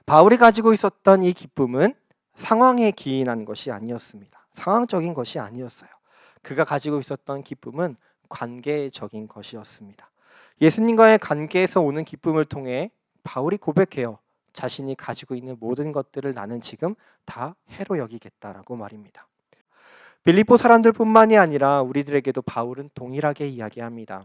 바울이 가지고 있었던 이 기쁨은 상황에 기인한 것이 아니었습니다. 상황적인 것이 아니었어요. 그가 가지고 있었던 기쁨은 관계적인 것이었습니다. 예수님과의 관계에서 오는 기쁨을 통해 바울이 고백해요. 자신이 가지고 있는 모든 것들을 나는 지금 다 해로 여기겠다라고 말입니다. 빌립보 사람들뿐만이 아니라 우리들에게도 바울은 동일하게 이야기합니다.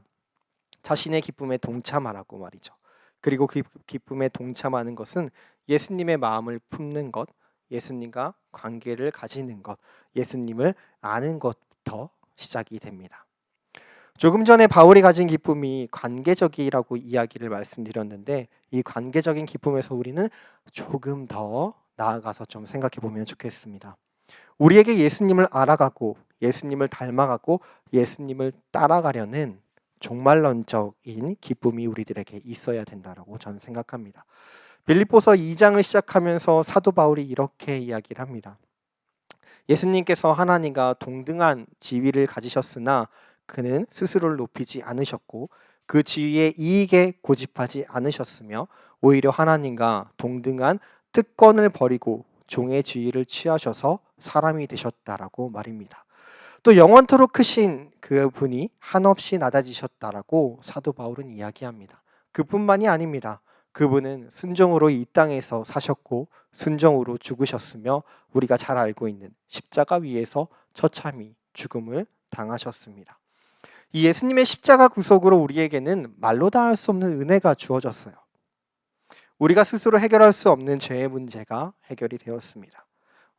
자신의 기쁨에 동참하라고 말이죠. 그리고 그 기쁨에 동참하는 것은 예수님의 마음을 품는 것, 예수님과 관계를 가지는 것, 예수님을 아는 것부터 시작이 됩니다. 조금 전에 바울이 가진 기쁨이 관계적이라고 이야기를 말씀드렸는데, 이 관계적인 기쁨에서 우리는 조금 더 나아가서 좀 생각해 보면 좋겠습니다. 우리에게 예수님을 알아가고 예수님을 닮아가고 예수님을 따라가려는 종말론적인 기쁨이 우리들에게 있어야 된다라고 저는 생각합니다. 빌립보서 2장을 시작하면서 사도 바울이 이렇게 이야기를 합니다. 예수님께서 하나님과 동등한 지위를 가지셨으나 그는 스스로를 높이지 않으셨고 그 지위의 이익에 고집하지 않으셨으며 오히려 하나님과 동등한 특권을 버리고 종의 지위를 취하셔서 사람이 되셨다라고 말입니다. 또 영원토록 크신 그분이 한없이 낮아지셨다라고 사도 바울은 이야기합니다. 그뿐만이 아닙니다. 그분은 순종으로 이 땅에서 사셨고 순종으로 죽으셨으며 우리가 잘 알고 있는 십자가 위에서 처참히 죽음을 당하셨습니다. 이 예수님의 십자가 구속으로 우리에게는 말로 다 할 수 없는 은혜가 주어졌어요. 우리가 스스로 해결할 수 없는 죄의 문제가 해결이 되었습니다.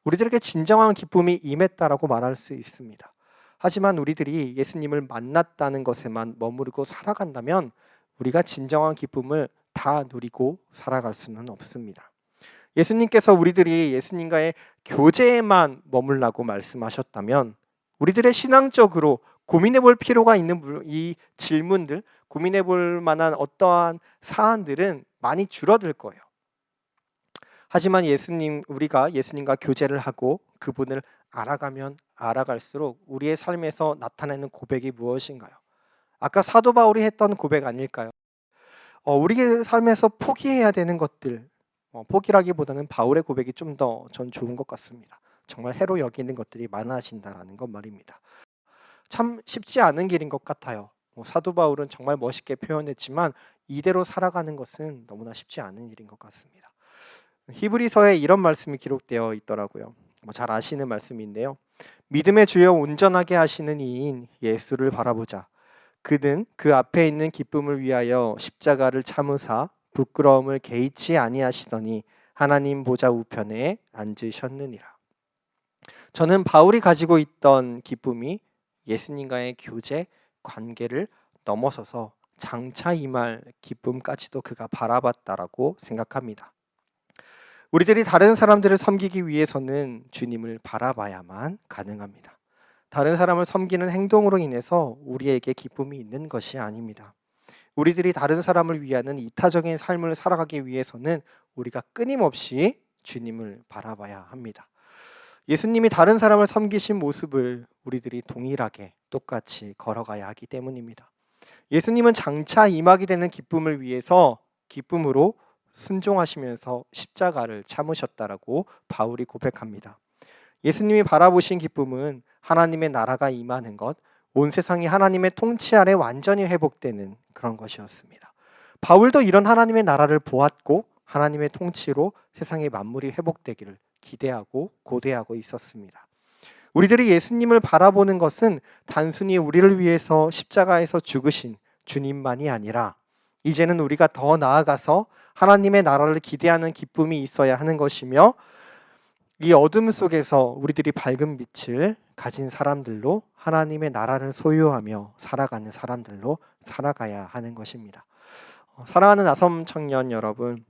우리들에게 진정한 기쁨이 임했다라고 말할 수 있습니다. 하지만 우리들이 예수님을 만났다는 것에만 머무르고 살아간다면 우리가 진정한 기쁨을 다 누리고 살아갈 수는 없습니다. 예수님께서 우리들이 예수님과의 교제에만 머물라고 말씀하셨다면 우리들의 신앙적으로 고민해 볼 필요가 있는 이 질문들, 고민해 볼 만한 어떠한 사안들은 많이 줄어들 거예요. 하지만 우리가 예수님과 교제를 하고 그분을 알아가면 알아갈수록 우리의 삶에서 나타내는 고백이 무엇인가요? 아까 사도 바울이 했던 고백 아닐까요? 우리의 삶에서 포기해야 되는 것들, 포기라기보다는 바울의 고백이 좀 더 전 좋은 것 같습니다. 정말 해로 여기는 것들이 많아진다라는 것 말입니다. 참 쉽지 않은 길인 것 같아요. 사도 바울은 정말 멋있게 표현했지만 이대로 살아가는 것은 너무나 쉽지 않은 일인 것 같습니다. 히브리서에 이런 말씀이 기록되어 있더라고요. 잘 아시는 말씀인데요. 믿음의 주여 온전하게 하시는 이인 예수를 바라보자. 그는 그 앞에 있는 기쁨을 위하여 십자가를 참으사 부끄러움을 개의치 아니하시더니 하나님 보좌 우편에 앉으셨느니라. 저는 바울이 가지고 있던 기쁨이 예수님과의 교제, 관계를 넘어서서 장차 임할 기쁨까지도 그가 바라봤다라고 생각합니다. 우리들이 다른 사람들을 섬기기 위해서는 주님을 바라봐야만 가능합니다. 다른 사람을 섬기는 행동으로 인해서 우리에게 기쁨이 있는 것이 아닙니다. 우리들이 다른 사람을 위하는 이타적인 삶을 살아가기 위해서는 우리가 끊임없이 주님을 바라봐야 합니다. 예수님이 다른 사람을 섬기신 모습을 우리들이 동일하게 똑같이 걸어가야 하기 때문입니다. 예수님은 장차 임하게 되는 기쁨을 위해서 기쁨으로 순종하시면서 십자가를 참으셨다라고 바울이 고백합니다. 예수님이 바라보신 기쁨은 하나님의 나라가 임하는 것, 온 세상이 하나님의 통치 아래 완전히 회복되는 그런 것이었습니다. 바울도 이런 하나님의 나라를 보았고 하나님의 통치로 세상의 만물이 회복되기를 기대하고 고대하고 있었습니다. 우리들이 예수님을 바라보는 것은 단순히 우리를 위해서 십자가에서 죽으신 주님만이 아니라 이제는 우리가 더 나아가서 하나님의 나라를 기대하는 기쁨이 있어야 하는 것이며 이 어둠 속에서 우리들이 밝은 빛을 가진 사람들로 하나님의 나라를 소유하며 살아가는 사람들로 살아가야 하는 것입니다. 사랑하는 아섬 청년 여러분,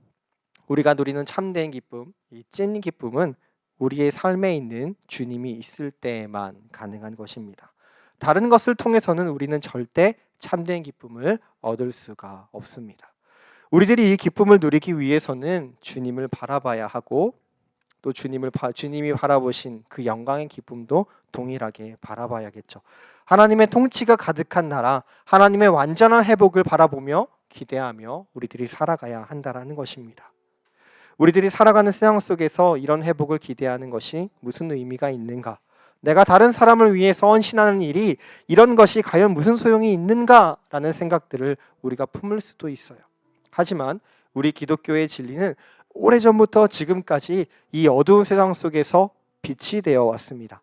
우리가 누리는 참된 기쁨, 이 찐 기쁨은 우리의 삶에 있는 주님이 있을 때에만 가능한 것입니다. 다른 것을 통해서는 우리는 절대 참된 기쁨을 얻을 수가 없습니다. 우리들이 이 기쁨을 누리기 위해서는 주님을 바라봐야 하고 또 주님이 바라보신 그 영광의 기쁨도 동일하게 바라봐야겠죠. 하나님의 통치가 가득한 나라, 하나님의 완전한 회복을 바라보며 기대하며 우리들이 살아가야 한다라는 것입니다. 우리들이 살아가는 세상 속에서 이런 회복을 기대하는 것이 무슨 의미가 있는가? 내가 다른 사람을 위해서 헌신하는 일이 이런 것이 과연 무슨 소용이 있는가라는 생각들을 우리가 품을 수도 있어요. 하지만 우리 기독교의 진리는 오래전부터 지금까지 이 어두운 세상 속에서 빛이 되어 왔습니다.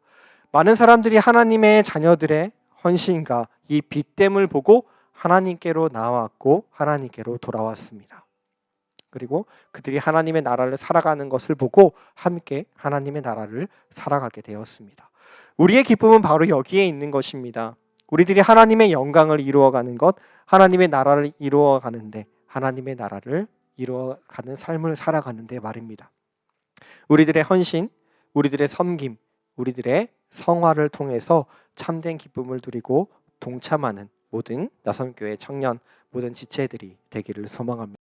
많은 사람들이 하나님의 자녀들의 헌신과 이 빛됨을 보고 하나님께로 나왔고 하나님께로 돌아왔습니다. 그리고 그들이 하나님의 나라를 살아가는 것을 보고 함께 하나님의 나라를 살아가게 되었습니다. 우리의 기쁨은 바로 여기에 있는 것입니다. 우리들이 하나님의 영광을 이루어가는 것, 하나님의 나라를 이루어가는데, 하나님의 나라를 이루어가는 삶을 살아가는데 말입니다. 우리들의 헌신, 우리들의 섬김, 우리들의 성화를 통해서 참된 기쁨을 누리고 동참하는 모든 나섬교회 청년, 모든 지체들이 되기를 소망합니다.